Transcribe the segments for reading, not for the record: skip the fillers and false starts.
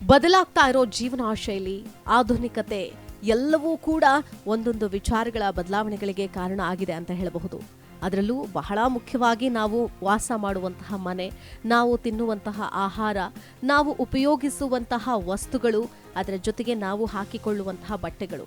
ಬದಲಾಗ್ತಾ ಇರೋ ಜೀವನ ಶೈಲಿ, ಆಧುನಿಕತೆ ಎಲ್ಲವೂ ಕೂಡ ಒಂದೊಂದು ವಿಚಾರಗಳ ಬದಲಾವಣೆಗಳಿಗೆ ಕಾರಣ ಆಗಿದೆ ಅಂತ ಹೇಳಬಹುದು. ಅದರಲ್ಲೂ ಬಹಳ ಮುಖ್ಯವಾಗಿ ನಾವು ವಾಸ ಮಾಡುವಂತಹ ಮನೆ, ನಾವು ತಿನ್ನುವಂತಹ ಆಹಾರ, ನಾವು ಉಪಯೋಗಿಸುವಂತಹ ವಸ್ತುಗಳು, ಅದರ ಜೊತೆಗೆ ನಾವು ಹಾಕಿಕೊಳ್ಳುವಂತಹ ಬಟ್ಟೆಗಳು.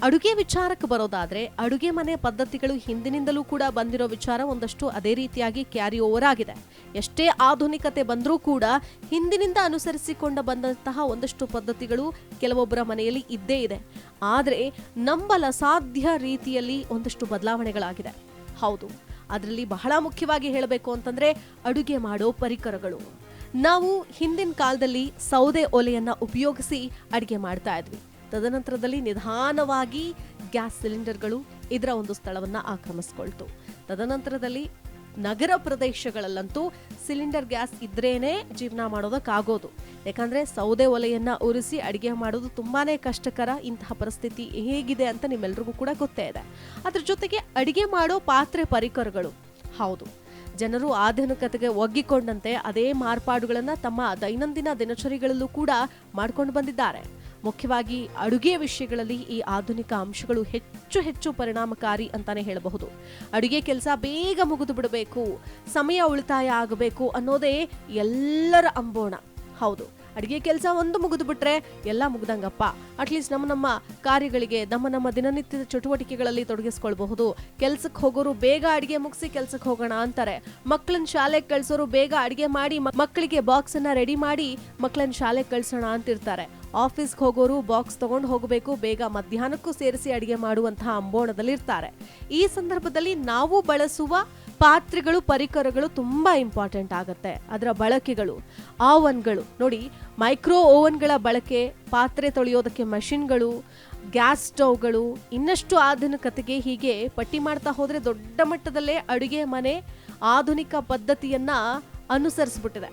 ಅಡುಗೆ ವಿಚಾರಕ್ಕೆ ಬರೋದಾದ್ರೆ ಅಡುಗೆ ಮನೆ ಪದ್ಧತಿಗಳು ಹಿಂದಿನಿಂದಲೂ ಕೂಡ ಬಂದಿರೋ ವಿಚಾರ ಒಂದಷ್ಟು ಅದೇ ರೀತಿಯಾಗಿ ಕ್ಯಾರಿ ಓವರ್ ಆಗಿದೆ. ಎಷ್ಟೇ ಆಧುನಿಕತೆ ಬಂದರೂ ಕೂಡ ಹಿಂದಿನಿಂದ ಅನುಸರಿಸಿಕೊಂಡ ಬಂದಂತಹ ಒಂದಷ್ಟು ಪದ್ಧತಿಗಳು ಕೆಲವೊಬ್ಬರ ಮನೆಯಲ್ಲಿ ಇದ್ದೇ ಇದೆ. ಆದರೆ ನಂಬಲ ಸಾಧ್ಯ ರೀತಿಯಲ್ಲಿ ಒಂದಷ್ಟು ಬದಲಾವಣೆಗಳಾಗಿದೆ. ಹೌದು, ಅದರಲ್ಲಿ ಬಹಳ ಮುಖ್ಯವಾಗಿ ಹೇಳಬೇಕು ಅಂತಂದ್ರೆ ಅಡುಗೆ ಮಾಡೋ ಪರಿಕರಗಳು. ನಾವು ಹಿಂದಿನ ಕಾಲದಲ್ಲಿ ಸೌದೆ ಒಲೆಯನ್ನ ಉಪಯೋಗಿಸಿ ಅಡುಗೆ ಮಾಡ್ತಾ ಇದ್ವಿ. ತದನಂತರದಲ್ಲಿ ನಿಧಾನವಾಗಿ ಗ್ಯಾಸ್ ಸಿಲಿಂಡರ್ಗಳು ಇದರ ಒಂದು ಸ್ಥಳವನ್ನ ಆಕ್ರಮಿಸ್ಕೊಳ್ತು. ತದನಂತರದಲ್ಲಿ ನಗರ ಪ್ರದೇಶಗಳಲ್ಲಂತೂ ಸಿಲಿಂಡರ್ ಗ್ಯಾಸ್ ಇದ್ರೇನೆ ಜೀವನ ಮಾಡೋದಕ್ಕಾಗೋದು. ಯಾಕಂದ್ರೆ ಸೌದೆ ಒಲೆಯನ್ನ ಉರಿಸಿ ಅಡಿಗೆ ಮಾಡೋದು ತುಂಬಾನೇ ಕಷ್ಟಕರ. ಇಂತಹ ಪರಿಸ್ಥಿತಿ ಹೇಗಿದೆ ಅಂತ ನಿಮ್ಮೆಲ್ರಿಗೂ ಕೂಡ ಗೊತ್ತೇ ಇದೆ. ಅದ್ರ ಜೊತೆಗೆ ಅಡಿಗೆ ಮಾಡೋ ಪಾತ್ರೆ ಪರಿಕರಗಳು. ಹೌದು, ಜನರು ಆಧುನಿಕತೆಗೆ ಒಗ್ಗಿಕೊಂಡಂತೆ ಅದೇ ಮಾರ್ಪಾಡುಗಳನ್ನ ತಮ್ಮ ದೈನಂದಿನ ದಿನಚರಿಗಳಲ್ಲೂ ಕೂಡ ಮಾಡ್ಕೊಂಡು ಬಂದಿದ್ದಾರೆ. ಮುಖ್ಯವಾಗಿ ಅಡುಗೆ ವಿಷಯಗಳಲ್ಲಿ ಈ ಆಧುನಿಕ ಅಂಶಗಳು ಹೆಚ್ಚು ಹೆಚ್ಚು ಪರಿಣಾಮಕಾರಿ ಅಂತಾನೆ ಹೇಳಬಹುದು. ಅಡುಗೆ ಕೆಲಸ ಬೇಗ ಮುಗಿದು ಬಿಡಬೇಕು, ಸಮಯ ಉಳಿತಾಯ ಆಗಬೇಕು ಅನ್ನೋದೇ ಎಲ್ಲರ ಅಂಬೋಣ. ಹೌದು, ಅಡುಗೆ ಕೆಲಸ ಒಂದು ಮುಗಿದು ಬಿಟ್ರೆ ಎಲ್ಲ ಮುಗ್ದಂಗಪ್ಪ. ಅಟ್ಲೀಸ್ಟ್ ನಮ್ಮ ಕಾರ್ಯಗಳಿಗೆ, ನಮ್ಮ ದಿನನಿತ್ಯದ ಚಟುವಟಿಕೆಗಳಲ್ಲಿ ತೊಡಗಿಸ್ಕೊಳ್ಬಹುದು. ಕೆಲ್ಸಕ್ಕೆ ಹೋಗೋರು ಬೇಗ ಅಡಿಗೆ ಮುಗಿಸಿ ಕೆಲ್ಸಕ್ಕೆ ಹೋಗೋಣ ಅಂತಾರೆ. ಮಕ್ಕಳನ್ನ ಶಾಲೆಗೆ ಕಳ್ಸೋರು ಬೇಗ ಅಡಿಗೆ ಮಾಡಿ ಮಕ್ಕಳಿಗೆ ಬಾಕ್ಸ್ ಅನ್ನ ರೆಡಿ ಮಾಡಿ ಮಕ್ಕಳನ್ನ ಶಾಲೆಗೆ ಕಳ್ಸೋಣ ಅಂತಿರ್ತಾರೆ. ಆಫೀಸ್ಗೆ ಹೋಗೋರು ಬಾಕ್ಸ್ ತಗೊಂಡು ಹೋಗಬೇಕು, ಬೇಗ ಮಧ್ಯಾಹ್ನಕ್ಕೂ ಸೇರಿಸಿ ಅಡಿಗೆ ಮಾಡುವಂತಹ ಅಂಬೋಣದಲ್ಲಿರ್ತಾರೆ. ಈ ಸಂದರ್ಭದಲ್ಲಿ ನಾವು ಬಳಸುವ ಪಾತ್ರೆಗಳು, ಪರಿಕರಗಳು ತುಂಬಾ ಇಂಪಾರ್ಟೆಂಟ್ ಆಗುತ್ತೆ. ಅದರ ಬಳಕೆಗಳು, ಓವನ್ಗಳು ನೋಡಿ, ಮೈಕ್ರೋ ಓವನ್ಗಳ ಬಳಕೆ, ಪಾತ್ರೆ ತೊಳೆಯೋದಕ್ಕೆ ಮಷಿನ್ಗಳು, ಗ್ಯಾಸ್ ಸ್ಟವ್ಗಳು, ಇನ್ನಷ್ಟು ಆಧುನಿಕತೆಗೆ ಹೀಗೆ ಪಟ್ಟಿ ಮಾಡ್ತಾ ಹೋದ್ರೆ ದೊಡ್ಡ ಮಟ್ಟದಲ್ಲೇ ಅಡುಗೆ ಮನೆ ಆಧುನಿಕ ಪದ್ಧತಿಯನ್ನ ಅನುಸರಿಸ್ಬಿಟ್ಟಿದೆ.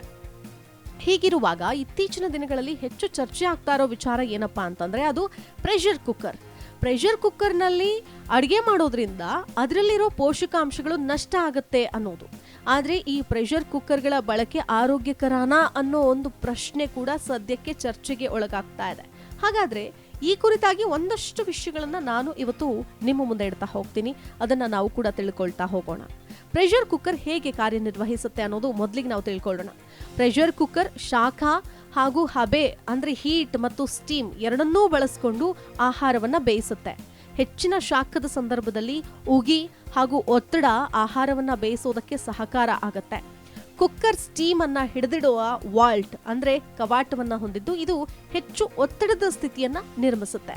ಹೀಗಿರುವಾಗ ಇತ್ತೀಚಿನ ದಿನಗಳಲ್ಲಿ ಹೆಚ್ಚು ಚರ್ಚೆ ಆಗ್ತಾ ಇರೋ ವಿಚಾರ ಏನಪ್ಪಾ ಅಂತಂದ್ರೆ ಅದು ಪ್ರೆಷರ್ ಕುಕ್ಕರ್. ಪ್ರೆಷರ್ ಕುಕ್ಕರ್ನಲ್ಲಿ ಅಡುಗೆ ಮಾಡೋದ್ರಿಂದ ಅದರಲ್ಲಿರೋ ಪೋಷಕಾಂಶಗಳು ನಷ್ಟ ಆಗುತ್ತೆ ಅನ್ನೋದು. ಆದರೆ ಈ ಪ್ರೆಷರ್ ಕುಕ್ಕರ್ಗಳ ಬಳಕೆ ಆರೋಗ್ಯಕರನಾ ಅನ್ನೋ ಒಂದು ಪ್ರಶ್ನೆ ಕೂಡ ಸದ್ಯಕ್ಕೆ ಚರ್ಚೆಗೆ ಒಳಗಾಗ್ತಾ ಇದೆ. ಹಾಗಾದ್ರೆ ಈ ಕುರಿತಾಗಿ ಒಂದಷ್ಟು ವಿಷಯಗಳನ್ನ ನಾನು ಇವತ್ತು ನಿಮ್ಮ ಮುಂದೆ ಇಡ್ತಾ ಹೋಗ್ತೀನಿ. ಅದನ್ನ ನಾವು ಕೂಡ ತಿಳ್ಕೊಳ್ತಾ ಹೋಗೋಣ. ಪ್ರೆಷರ್ ಕುಕ್ಕರ್ ಹೇಗೆ ಕಾರ್ಯನಿರ್ವಹಿಸುತ್ತೆ ಅನ್ನೋದು ಮೊದಲಿಗೆ ನಾವು ತಿಳ್ಕೊಳ್ಳೋಣ. ಪ್ರೆಷರ್ ಕುಕ್ಕರ್ ಶಾಖ ಹಾಗೂ ಹಬೆ ಅಂದ್ರೆ ಹೀಟ್ ಮತ್ತು ಸ್ಟೀಮ್ ಎರಡನ್ನೂ ಬಳಸಿಕೊಂಡು ಆಹಾರವನ್ನ ಬೇಯಿಸುತ್ತೆ. ಹೆಚ್ಚಿನ ಶಾಖದ ಸಂದರ್ಭದಲ್ಲಿ ಉಗಿ ಹಾಗೂ ಒತ್ತಡ ಆಹಾರವನ್ನ ಬೇಯಿಸೋದಕ್ಕೆ ಸಹಕಾರ ಆಗತ್ತೆ. ಕುಕ್ಕರ್ ಸ್ಟೀಮ್ ಅನ್ನ ಹಿಡಿದಿಡುವ ವಾಲ್ಟ್ ಅಂದ್ರೆ ಕವಾಟವನ್ನ ಹೊಂದಿದ್ದು ಇದು ಹೆಚ್ಚು ಒತ್ತಡದ ಸ್ಥಿತಿಯನ್ನ ನಿರ್ಮಿಸುತ್ತೆ.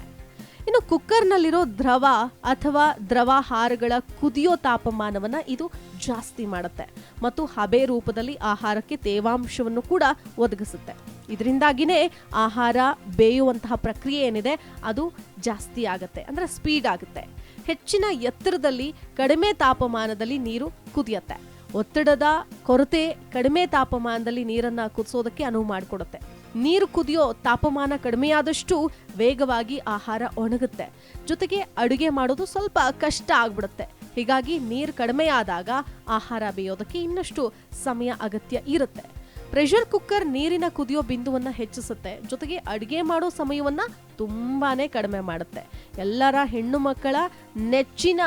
ಇನ್ನು ಕುಕ್ಕರ್ನಲ್ಲಿರೋ ದ್ರವ ಅಥವಾ ದ್ರವಾಹಾರಗಳ ಕುದಿಯೋ ತಾಪಮಾನವನ್ನ ಇದು ಜಾಸ್ತಿ ಮಾಡುತ್ತೆ ಮತ್ತು ಹಬೆ ರೂಪದಲ್ಲಿ ಆಹಾರಕ್ಕೆ ತೇವಾಂಶವನ್ನು ಕೂಡ ಒದಗಿಸುತ್ತೆ. ಇದರಿಂದಾಗಿನೇ ಆಹಾರ ಬೇಯುವಂತಹ ಪ್ರಕ್ರಿಯೆ ಏನಿದೆ ಅದು ಜಾಸ್ತಿ ಆಗತ್ತೆ, ಅಂದ್ರೆ ಸ್ಪೀಡ್ ಆಗುತ್ತೆ. ಹೆಚ್ಚಿನ ಎತ್ತರದಲ್ಲಿ ಕಡಿಮೆ ತಾಪಮಾನದಲ್ಲಿ ನೀರು ಕುದಿಯತ್ತೆ. ಒತ್ತಡದ ಕೊರತೆ ಕಡಿಮೆ ತಾಪಮಾನದಲ್ಲಿ ನೀರನ್ನ ಕುದಿಸೋದಕ್ಕೆ ಅನುವು ಮಾಡಿಕೊಡುತ್ತೆ. ನೀರು ಕುದಿಯೋ ತಾಪಮಾನ ಕಡಿಮೆಯಾದಷ್ಟು ವೇಗವಾಗಿ ಆಹಾರ ಒಣಗುತ್ತೆ. ಜೊತೆಗೆ ಅಡುಗೆ ಮಾಡೋದು ಸ್ವಲ್ಪ ಕಷ್ಟ ಆಗ್ಬಿಡುತ್ತೆ. ಹೀಗಾಗಿ ನೀರು ಕಡಿಮೆ ಆದಾಗ ಆಹಾರ ಬೇಯೋದಕ್ಕೆ ಇನ್ನಷ್ಟು ಸಮಯ ಅಗತ್ಯ ಇರುತ್ತೆ. ಪ್ರೆಷರ್ ಕುಕ್ಕರ್ ನೀರಿನ ಕುದಿಯೋ ಬಿಂದುವನ್ನ ಹೆಚ್ಚಿಸುತ್ತೆ. ಜೊತೆಗೆ ಅಡುಗೆ ಮಾಡೋ ಸಮಯವನ್ನ ತುಂಬಾನೇ ಕಡಿಮೆ ಮಾಡುತ್ತೆ. ಎಲ್ಲರ ಹೆಣ್ಣು ಮಕ್ಕಳ ನೆಚ್ಚಿನ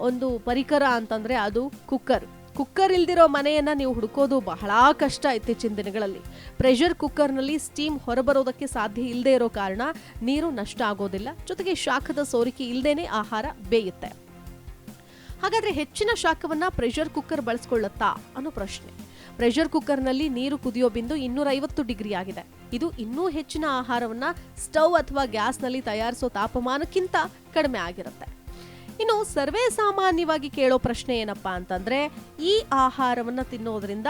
ಒಂದು ಪರಿಕರ ಅಂತಂದ್ರೆ ಅದು ಕುಕ್ಕರ್. ಕುಕ್ಕರ್ ಇಲ್ದಿರೋ ಮನೆಯನ್ನ ನೀವು ಹುಡುಕೋದು ಬಹಳ ಕಷ್ಟ ಇತ್ತೀಚಿನ ದಿನಗಳಲ್ಲಿ. ಪ್ರೆಷರ್ ಕುಕ್ಕರ್ನಲ್ಲಿ ಸ್ಟೀಮ್ ಹೊರಬರೋದಕ್ಕೆ ಸಾಧ್ಯ ಇಲ್ಲದೆ ಇರೋ ಕಾರಣ ನೀರು ನಷ್ಟ ಆಗೋದಿಲ್ಲ. ಜೊತೆಗೆ ಶಾಖದ ಸೋರಿಕೆ ಇಲ್ಲದೇನೆ ಆಹಾರ ಬೇಯುತ್ತೆ. ಹಾಗಾದ್ರೆ ಹೆಚ್ಚಿನ ಶಾಖವನ್ನ ಪ್ರೆಷರ್ ಕುಕ್ಕರ್ ಬಳಸ್ಕೊಳ್ಳುತ್ತಾ ಅನ್ನೋ ಪ್ರಶ್ನೆ. ಪ್ರೆಷರ್ ಕುಕ್ಕರ್ನಲ್ಲಿ ನೀರು ಕುದಿಯೋ ಬಿಂದು 250 ಡಿಗ್ರಿ ಆಗಿದೆ. ಇದು ಇನ್ನೂ ಹೆಚ್ಚಿನ ಆಹಾರವನ್ನ ಸ್ಟವ್ ಅಥವಾ ಗ್ಯಾಸ್ನಲ್ಲಿ ತಯಾರಿಸೋ ತಾಪಮಾನಕ್ಕಿಂತ ಕಡಿಮೆ ಆಗಿರುತ್ತೆ. ಇನ್ನು ಸರ್ವೇ ಸಾಮಾನ್ಯವಾಗಿ ಕೇಳೋ ಪ್ರಶ್ನೆ ಏನಪ್ಪಾ ಅಂತಂದ್ರೆ ಈ ಆಹಾರವನ್ನ ತಿನ್ನೋದ್ರಿಂದ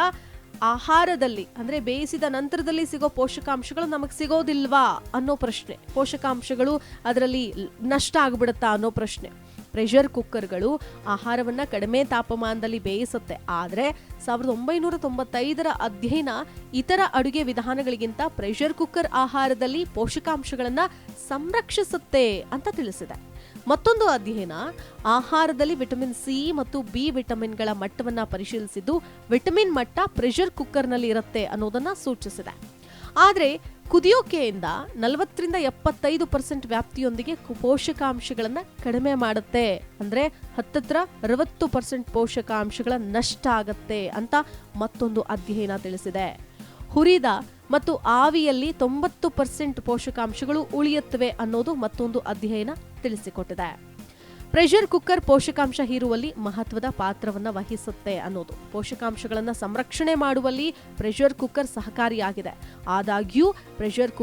ಆಹಾರದಲ್ಲಿ ಅಂದ್ರೆ ಬೇಯಿಸಿದ ನಂತರದಲ್ಲಿ ಸಿಗೋ ಪೋಷಕಾಂಶಗಳು ನಮಗೆ ಸಿಗೋದಿಲ್ವಾ ಅನ್ನೋ ಪ್ರಶ್ನೆ. ಪೋಷಕಾಂಶಗಳು ಅದರಲ್ಲಿ ನಷ್ಟ ಆಗ್ಬಿಡುತ್ತಾ ಅನ್ನೋ ಪ್ರಶ್ನೆ. ಪ್ರೆಷರ್ ಕುಕ್ಕರ್ಗಳು ಆಹಾರವನ್ನ ಕಡಿಮೆ ತಾಪಮಾನದಲ್ಲಿ ಬೇಯಿಸುತ್ತೆ. ಆದ್ರೆ 1995ರ ಅಧ್ಯಯನ ಇತರ ಅಡುಗೆ ವಿಧಾನಗಳಿಗಿಂತ ಪ್ರೆಷರ್ ಕುಕ್ಕರ್ ಆಹಾರದಲ್ಲಿ ಪೋಷಕಾಂಶಗಳನ್ನ ಸಂರಕ್ಷಿಸುತ್ತೆ ಅಂತ ತಿಳಿಸಿದೆ. ಮತ್ತೊಂದು ಅಧ್ಯಯನ ಆಹಾರದಲ್ಲಿ ವಿಟಮಿನ್ ಸಿ ಮತ್ತು ಬಿ ವಿಟಮಿನ್ಗಳ ಮಟ್ಟವನ್ನ ಪರಿಶೀಲಿಸಿದ್ದು ವಿಟಮಿನ್ ಮಟ್ಟ ಪ್ರೆಷರ್ ಕುಕ್ಕರ್ನಲ್ಲಿ ಇರುತ್ತೆ ಅನ್ನೋದನ್ನ ಸೂಚಿಸಿದೆ. ಆದರೆ ಕುದಿಯೋಕೆಯಿಂದ 40-75% ವ್ಯಾಪ್ತಿಯೊಂದಿಗೆ ಪೋಷಕಾಂಶಗಳನ್ನು ಕಡಿಮೆ ಮಾಡುತ್ತೆ. ಅಂದರೆ ಹತ್ತತ್ರ 60% ಪೋಷಕಾಂಶಗಳ ನಷ್ಟ ಆಗತ್ತೆ ಅಂತ ಮತ್ತೊಂದು ಅಧ್ಯಯನ ತಿಳಿಸಿದೆ. ಹುರಿದ ಮತ್ತು ಆವಿಯಲ್ಲಿ 90% ಪೋಷಕಾಂಶಗಳು ಉಳಿಯುತ್ತವೆ ಅನ್ನೋದು ಮತ್ತೊಂದು ಅಧ್ಯಯನ ತಿಳಿಸಿಕೊಟ್ಟಿದೆ. ಪ್ರೆಷರ್ ಕುಕ್ಕರ್ ಪೋಷಕಾಂಶ ಹೀರುವಲ್ಲಿ ಮಹತ್ವದ ಪಾತ್ರವನ್ನು ವಹಿಸುತ್ತೆ ಅನ್ನೋದು. ಪೋಷಕಾಂಶಗಳನ್ನು ಸಂರಕ್ಷಣೆ ಮಾಡುವಲ್ಲಿ ಪ್ರೆಷರ್ ಕುಕ್ಕರ್ ಸಹಕಾರಿಯಾಗಿದೆ. ಆದಾಗ್ಯೂ ಪ್ರೆಷರ್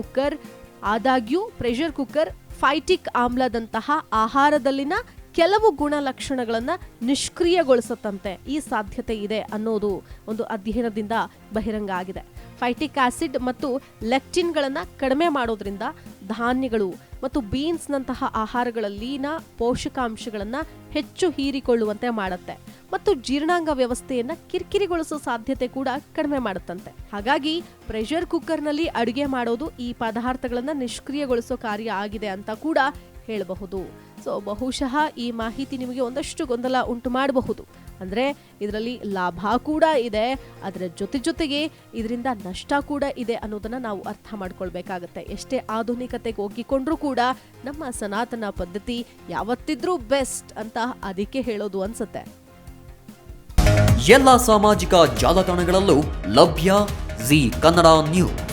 ಕುಕ್ಕರ್ ಫೈಟಿಕ್ ಆಮ್ಲದಂತಹ ಆಹಾರದಲ್ಲಿನ ಕೆಲವು ಗುಣಲಕ್ಷಣಗಳನ್ನು ನಿಷ್ಕ್ರಿಯಗೊಳಿಸುತ್ತಂತೆ ಈ ಸಾಧ್ಯತೆ ಇದೆ ಅನ್ನೋದು ಒಂದು ಅಧ್ಯಯನದಿಂದ ಬಹಿರಂಗ ಆಗಿದೆ. ಫೈಟಿಕ್ ಆಸಿಡ್ ಮತ್ತು ಲೆಕ್ಟಿನ್ಗಳನ್ನು ಕಡಿಮೆ ಮಾಡೋದ್ರಿಂದ ಧಾನ್ಯಗಳು ಮತ್ತು ಬೀನ್ಸ್ನಂತಹ ಆಹಾರಗಳಲ್ಲಿನ ಪೋಷಕಾಂಶಗಳನ್ನು ಹೆಚ್ಚು ಹೀರಿಕೊಳ್ಳುವಂತೆ ಮಾಡುತ್ತೆ ಮತ್ತು ಜೀರ್ಣಾಂಗ ವ್ಯವಸ್ಥೆಯನ್ನು ಕಿರಿಕಿರಿಗೊಳಿಸೋ ಸಾಧ್ಯತೆ ಕೂಡ ಕಡಿಮೆ ಮಾಡುತ್ತಂತೆ. ಹಾಗಾಗಿ ಪ್ರೆಷರ್ ಕುಕ್ಕರ್ನಲ್ಲಿ ಅಡುಗೆ ಮಾಡೋದು ಈ ಪದಾರ್ಥಗಳನ್ನು ನಿಷ್ಕ್ರಿಯಗೊಳಿಸೋ ಕಾರ್ಯ ಆಗಿದೆ ಅಂತ ಕೂಡ ಹೇಳಬಹುದು. ಸೊ ಬಹುಶಃ ಈ ಮಾಹಿತಿ ನಿಮಗೆ ಒಂದಷ್ಟು ಗೊಂದಲ ಉಂಟು ಮಾಡಬಹುದು. ಅಂದರೆ ಇದರಲ್ಲಿ ಲಾಭ ಕೂಡ ಇದೆ, ಅದರ ಜೊತೆಗೆ ಇದರಿಂದ ನಷ್ಟ ಕೂಡ ಇದೆ ಅನ್ನೋದನ್ನ ನಾವು ಅರ್ಥ ಮಾಡ್ಕೊಳ್ಬೇಕಾಗತ್ತೆ. ಎಷ್ಟೇ ಆಧುನಿಕತೆಗೆ ಹೋಗಿಕೊಂಡ್ರೂ ಕೂಡ ನಮ್ಮ ಸನಾತನ ಪದ್ಧತಿ ಯಾವತ್ತಿದ್ರೂ ಬೆಸ್ಟ್ ಅಂತ ಅದಕ್ಕೆ ಹೇಳೋದು ಅನ್ಸುತ್ತೆ. ಎಲ್ಲ ಸಾಮಾಜಿಕ ಜಾಲತಾಣಗಳಲ್ಲೂ ಲಭ್ಯ ಜಿ ಕನ್ನಡ ನ್ಯೂಸ್.